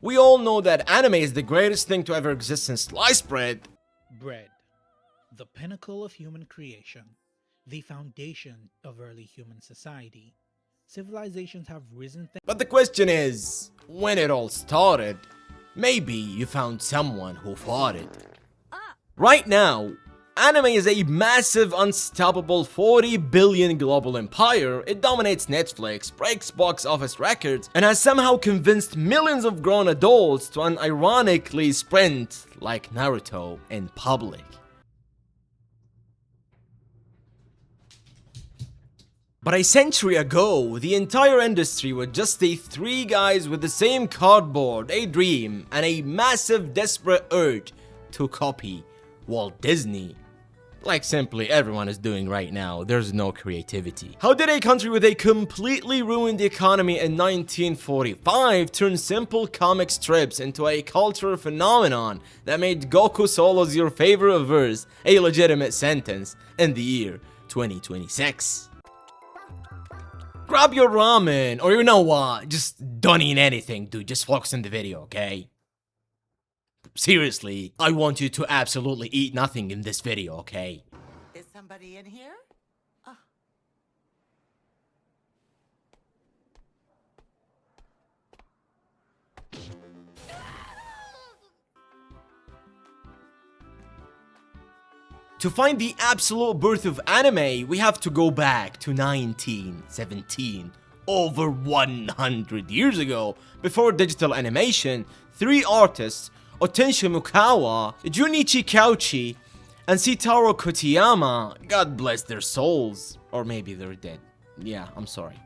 We all know that anime is the greatest thing to ever exist since sliced bread. Bread, the pinnacle of human creation, the foundation of early human society. Civilizations have risen But the question is, when it all started, maybe you found someone who fought it. Right now, anime is a massive, unstoppable 40 billion global empire. It dominates Netflix, breaks box office records, and has somehow convinced millions of grown adults to unironically sprint like Naruto in public. But a century ago, the entire industry was just the three guys with the same cardboard, a dream, and a massive desperate urge to copy Walt Disney. Like simply everyone is doing right now, there's no creativity. How did a country with a completely ruined economy in 1945 turn simple comic strips into a cultural phenomenon that made Goku solos your favorite verse a legitimate sentence in the year 2026? Grab your ramen, or you know what, just don't eat anything, dude, just focus on the video, okay? Seriously, I want you to absolutely eat nothing in this video, okay? Is somebody in here? Oh. To find the absolute birth of anime, we have to go back to 1917. Over 100 years ago, before digital animation, three artists, Otenshi Mukawa, Junichi Kauchi, and Sitaro Kotiyama, God bless their souls, or maybe they're dead. Yeah, I'm sorry.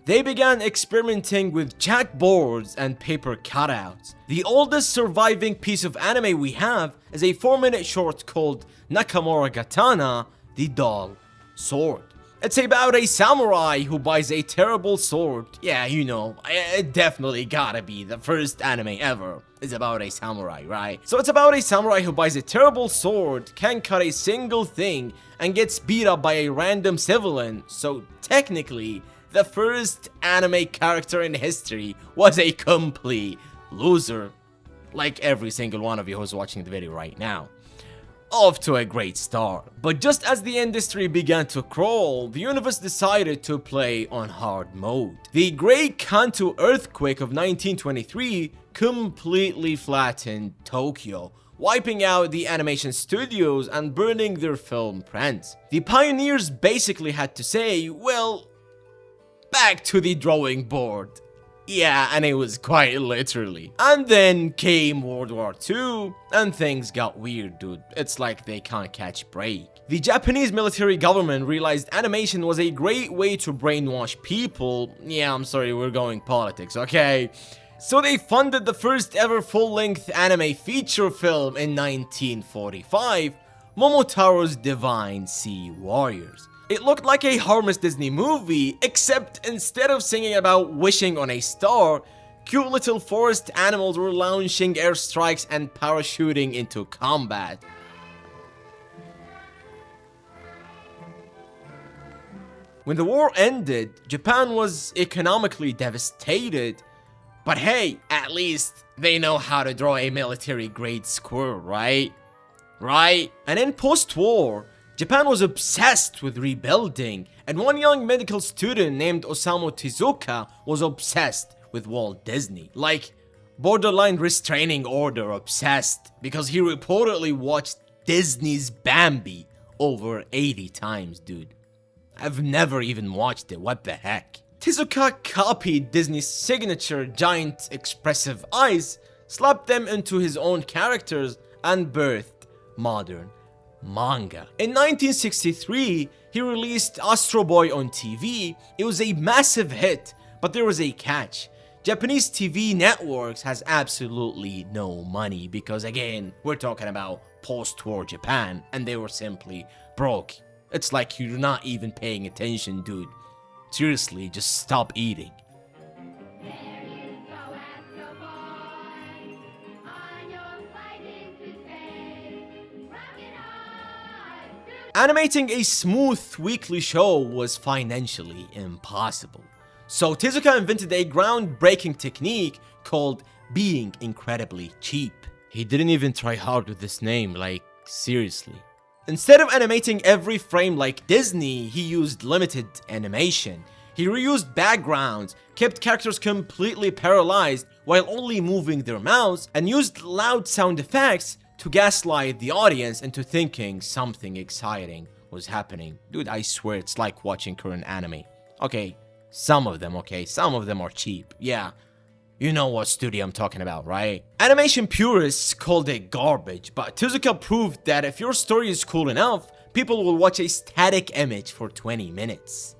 They began experimenting with chalkboards and paper cutouts. The oldest surviving piece of anime we have is a 4-minute short called Nakamura Gatana, the Doll Sword. It's about a samurai who buys a terrible sword. Yeah, you know, it definitely gotta be the first anime ever. It's about a samurai, right? So it's about a samurai who buys a terrible sword, can't cut a single thing, and gets beat up by a random civilian. So technically, the first anime character in history was a complete loser. Like every single one of you who's watching the video right now. Off to a great start. But just as the industry began to crawl, the universe decided to play on hard mode. The Great Kanto earthquake of 1923 completely flattened Tokyo, wiping out the animation studios and burning their film prints. The pioneers basically had to say, well, back to the drawing board. Yeah, and it was quite literally. And then came World War II, and things got weird, dude. It's like they can't catch a break. The Japanese military government realized animation was a great way to brainwash people. Yeah, I'm sorry, we're going politics, okay? So they funded the first ever full-length anime feature film in 1945, Momotaro's Divine Sea Warriors. It looked like a harmless Disney movie, except instead of singing about wishing on a star, cute little forest animals were launching airstrikes and parachuting into combat. When the war ended, Japan was economically devastated. But hey, at least they know how to draw a military-grade squirrel, right? Right? And in post-war, Japan was obsessed with rebuilding, and one young medical student named Osamu Tezuka was obsessed with Walt Disney. Like, borderline restraining order obsessed, because he reportedly watched Disney's Bambi over 80 times, dude. I've never even watched it, what the heck? Tezuka copied Disney's signature giant expressive eyes, slapped them into his own characters, and birthed modern manga. In 1963, he released Astro Boy on TV. It was a massive hit, but there was a catch. Japanese TV networks has absolutely no money because again, we're talking about post-war Japan and they were simply broke. It's like you're not even paying attention, dude. Seriously, just stop eating. Animating a smooth weekly show was financially impossible. So Tezuka invented a groundbreaking technique called being incredibly cheap. He didn't even try hard with this name, like, seriously. Instead of animating every frame like Disney, he used limited animation. He reused backgrounds, kept characters completely paralyzed while only moving their mouths, and used loud sound effects to gaslight the audience into thinking something exciting was happening. Dude, I swear it's like watching current anime. Okay, some of them are cheap, yeah. You know what studio I'm talking about, right? Animation purists called it garbage, but Tezuka proved that if your story is cool enough, people will watch a static image for 20 minutes.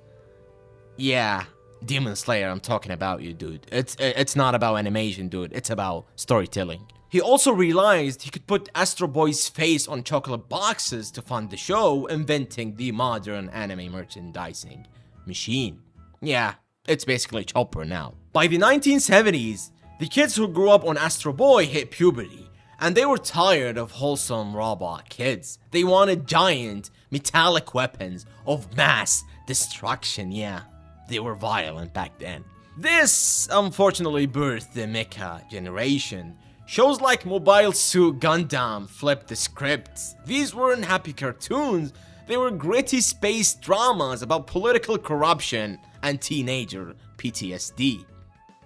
Yeah, Demon Slayer, I'm talking about you, dude. It's not about animation, dude. It's about storytelling. He also realized he could put Astro Boy's face on chocolate boxes to fund the show, inventing the modern anime merchandising machine. Yeah, it's basically Chopper now. By the 1970s, the kids who grew up on Astro Boy hit puberty, and they were tired of wholesome robot kids. They wanted giant, metallic weapons of mass destruction, yeah. They were violent back then. This, unfortunately, birthed the mecha generation. Shows like Mobile Suit Gundam flipped the scripts. These weren't happy cartoons, they were gritty space dramas about political corruption and teenager PTSD.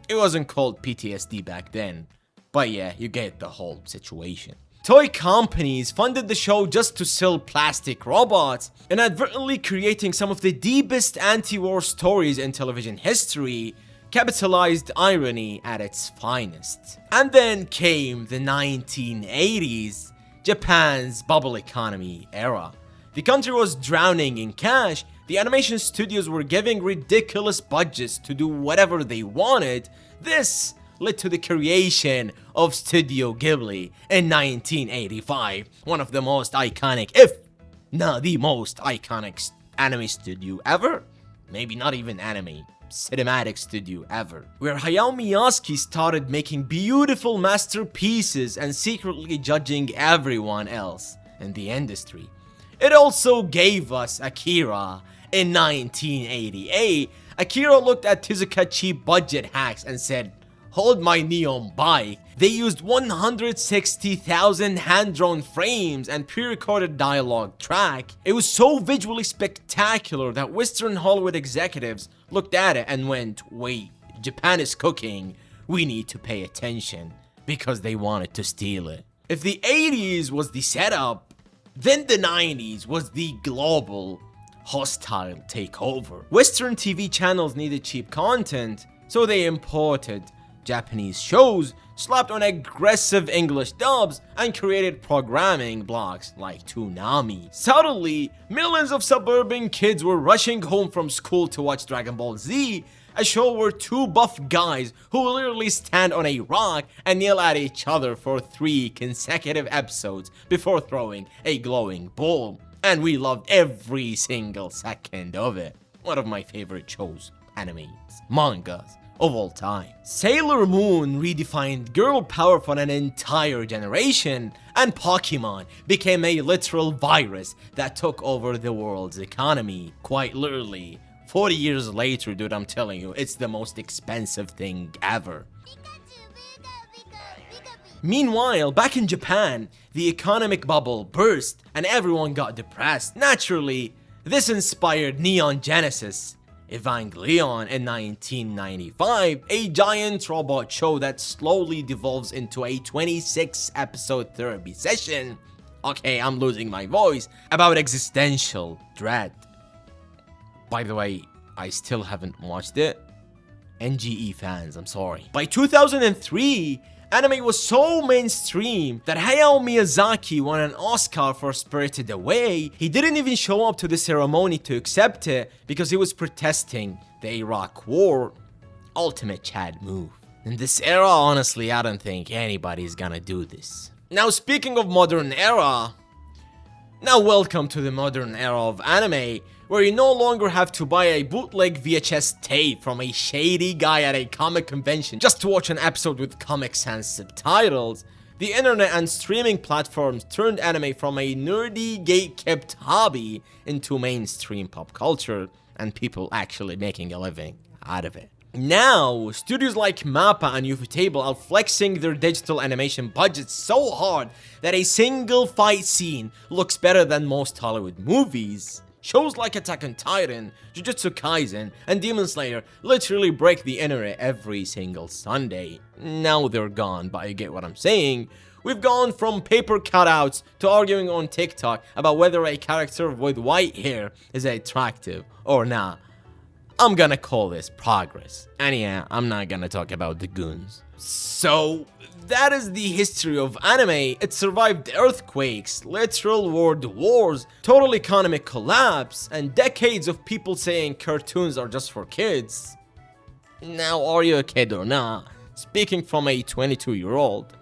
It wasn't called PTSD back then, but yeah, you get the whole situation. Toy companies funded the show just to sell plastic robots, inadvertently creating some of the deepest anti-war stories in television history, capitalized irony at its finest. And then came the 1980s, Japan's bubble economy era. The country was drowning in cash, the animation studios were giving ridiculous budgets to do whatever they wanted. This led to the creation of Studio Ghibli in 1985, one of the most iconic, if not the most iconic anime studio ever. Maybe not even anime, cinematic studio ever, where Hayao Miyazaki started making beautiful masterpieces and secretly judging everyone else in the industry. It also gave us Akira in 1988. Akira looked at Tezuka cheap budget hacks and said, "Hold my neon bike." They used 160,000 hand-drawn frames and pre-recorded dialogue track. It was so visually spectacular that Western Hollywood executives looked at it and went, wait, Japan is cooking, we need to pay attention, because they wanted to steal it. If the 80s was the setup, then the 90s was the global hostile takeover. Western TV channels needed cheap content, so they imported Japanese shows, slapped on aggressive English dubs, and created programming blocks like Toonami. Suddenly, millions of suburban kids were rushing home from school to watch Dragon Ball Z, a show where two buff guys who literally stand on a rock and yell at each other for 3 consecutive episodes before throwing a glowing ball. And we loved every single second of it. One of my favorite shows, animes, mangas of all time. Sailor Moon redefined girl power for an entire generation, and Pokemon became a literal virus that took over the world's economy. Quite literally. 40 years later, dude, I'm telling you, it's the most expensive thing ever. Meanwhile, back in Japan, the economic bubble burst and everyone got depressed. Naturally, this inspired Neon Genesis Evangelion in 1995, a giant robot show that slowly devolves into a 26-episode therapy session. Okay, I'm losing my voice, about existential dread. By the way, I still haven't watched it. NGE fans, I'm sorry. By 2003, anime was so mainstream that Hayao Miyazaki won an Oscar for Spirited Away. He didn't even show up to the ceremony to accept it because he was protesting the Iraq War. Ultimate Chad move. In this era, honestly, I don't think anybody's gonna do this. Now, speaking of modern era, now welcome to the modern era of anime, where you no longer have to buy a bootleg VHS tape from a shady guy at a comic convention just to watch an episode with Comic Sans subtitles. The internet and streaming platforms turned anime from a nerdy, gate-kept hobby into mainstream pop culture, and people actually making a living out of it. Now, studios like MAPPA and Ufotable are flexing their digital animation budgets so hard that a single fight scene looks better than most Hollywood movies. Shows like Attack on Titan, Jujutsu Kaisen, and Demon Slayer literally break the internet every single Sunday. Now they're gone, but you get what I'm saying. We've gone from paper cutouts to arguing on TikTok about whether a character with white hair is attractive or not. I'm gonna call this progress. And yeah, I'm not gonna talk about the goons. So, that is the history of anime. It survived earthquakes, literal world wars, total economic collapse, and decades of people saying cartoons are just for kids. Now, are you a kid or not? Speaking from a 22-year-old,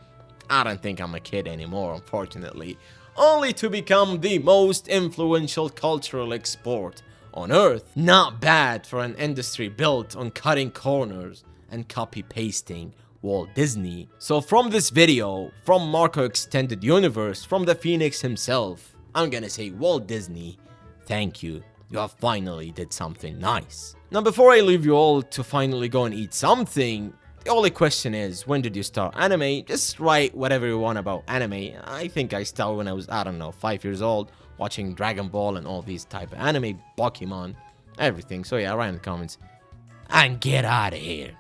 I don't think I'm a kid anymore, unfortunately. Only to become the most influential cultural export on earth. Not bad for an industry built on cutting corners and copy-pasting Walt Disney. So from this video, from Marco Extended Universe, from the Phoenix himself, I'm gonna say Walt Disney, thank you. You have finally did something nice. Now before I leave you all to finally go and eat something, the only question is, when did you start anime? Just write whatever you want about anime. I think I started when I was, I don't know, 5 years old, watching Dragon Ball and all these type of anime, Pokemon, everything. So yeah, write in the comments. And get out of here.